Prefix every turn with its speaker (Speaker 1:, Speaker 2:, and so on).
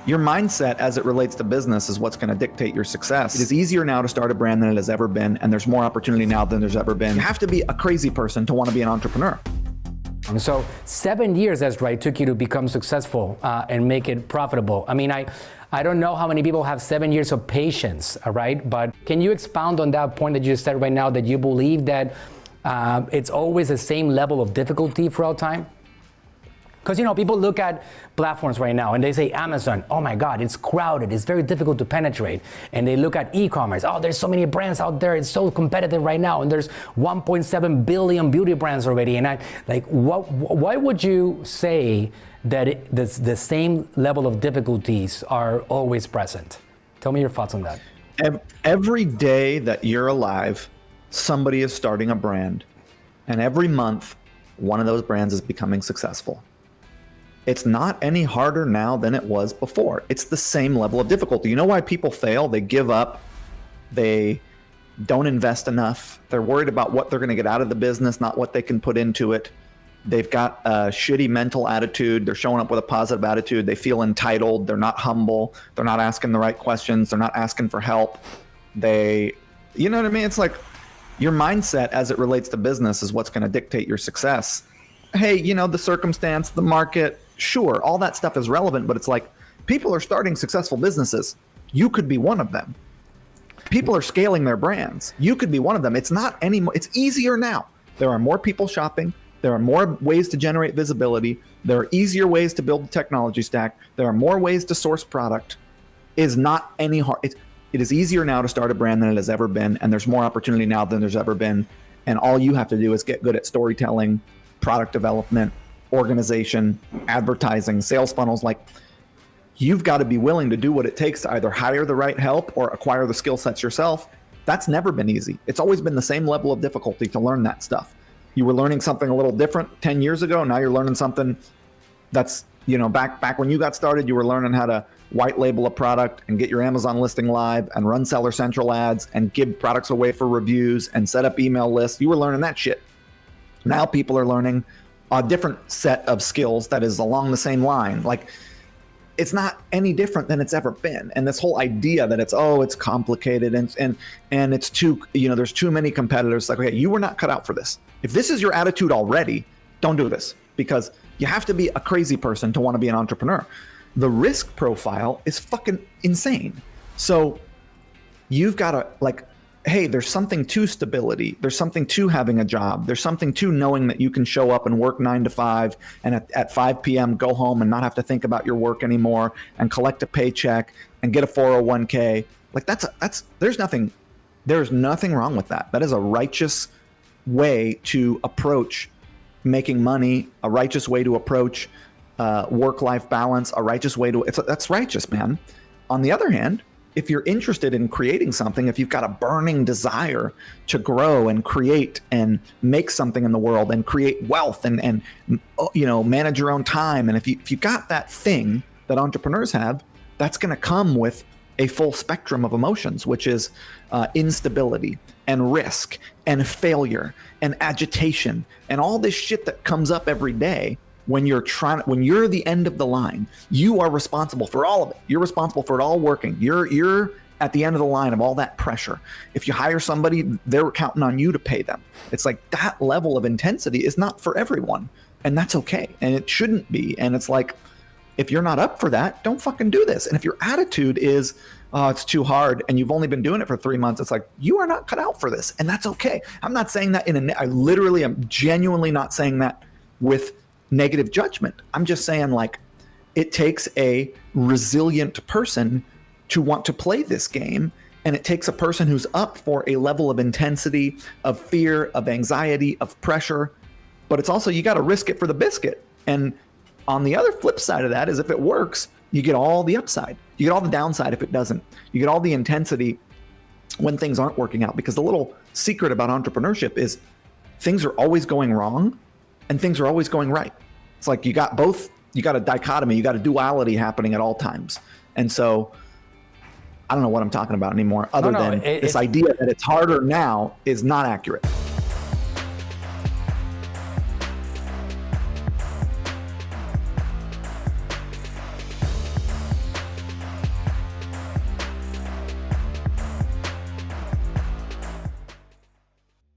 Speaker 1: Your mindset as it relates to business is what's going to dictate your success. It is easier now to start a brand than it has ever been, and there's more opportunity now than there's ever been. You have to be a crazy person to want to be an entrepreneur.
Speaker 2: So 7 years, Ezra, it took you to become successful and make it profitable. I mean, I don't know how many people have 7 years of patience, all right? But can you expound on that point that you said right now, that you believe that it's always the same level of difficulty for all time? Because, you know, people look at platforms right now and they say Amazon, oh my God, it's crowded, it's very difficult to penetrate. And they look at e-commerce, oh, there's so many brands out there, it's so competitive right now, and there's 1.7 billion beauty brands already. And why would you say that the same level of difficulties are always present? Tell me your thoughts on that.
Speaker 1: Every day that you're alive, somebody is starting a brand. And every month, one of those brands is becoming successful. It's not any harder now than it was before. It's the same level of difficulty. You know why people fail? They give up. They don't invest enough. They're worried about what they're going to get out of the business, not what they can put into it. They've got a shitty mental attitude. They're showing up with a positive attitude. They feel entitled. They're not humble. They're not asking the right questions. They're not asking for help. You know what I mean? It's like your mindset as it relates to business is what's going to dictate your success. Hey, you know, the circumstance, the market, sure, all that stuff is relevant, but it's like people are starting successful businesses. You could be one of them. People are scaling their brands. You could be one of them. It's not anymore. It's easier now. There are more people shopping. There are more ways to generate visibility. There are easier ways to build the technology stack. There are more ways to source product. It is not any hard. It is easier now to start a brand than it has ever been, and there's more opportunity now than there's ever been. And all you have to do is get good at storytelling, product development, organization, advertising, sales funnels. Like, you've got to be willing to do what it takes to either hire the right help or acquire the skill sets yourself. That's never been easy. It's always been the same level of difficulty to learn that stuff. You were learning something a little different 10 years ago. Now you're learning something that's, you know, back when you got started, you were learning how to white label a product and get your Amazon listing live and run Seller Central ads and give products away for reviews and set up email lists. You were learning that shit. Now people are learning a different set of skills that is along the same line. Like, it's not any different than it's ever been. And this whole idea that it's complicated and it's too, you know, there's too many competitors. Like, okay, you were not cut out for this. If this is your attitude already, don't do this, because you have to be a crazy person to want to be an entrepreneur. The risk profile is fucking insane. So you've got to, like, hey, there's something to stability. There's something to having a job. There's something to knowing that you can show up and work 9 to 5 and at 5 p.m. go home and not have to think about your work anymore and collect a paycheck and get a 401k. Like, there's nothing wrong with that. That is a righteous way to approach making money, a righteous way to approach work-life balance, a righteous way to, that's righteous, man. On the other hand, if you're interested in creating something, if you've got a burning desire to grow and create and make something in the world and create wealth and you know, manage your own time, and if you got that thing that entrepreneurs have, that's going to come with a full spectrum of emotions, which is instability and risk and failure and agitation and all this shit that comes up every day. When you're the end of the line, you are responsible for all of it. You're responsible for it all working. You're at the end of the line of all that pressure. If you hire somebody, they're counting on you to pay them. It's like that level of intensity is not for everyone, and that's okay. And it shouldn't be. And it's like, if you're not up for that, don't fucking do this. And if your attitude is, oh, it's too hard, and you've only been doing it for 3 months, it's like, you are not cut out for this. And that's okay. I'm not saying that I literally am genuinely not saying that with negative judgment. I'm just saying, like, it takes a resilient person to want to play this game, and it takes a person who's up for a level of intensity, of fear, of anxiety, of pressure. But it's also, you got to risk it for the biscuit. And on the other flip side of that is, if it works, you get all the upside. You get all the downside if it doesn't. You get all the intensity when things aren't working out. Because the little secret about entrepreneurship is things are always going wrong and things are always going right. It's like you got both, you got a dichotomy, you got a duality happening at all times. And so I don't know what I'm talking about anymore, other than this idea that it's harder now is not accurate.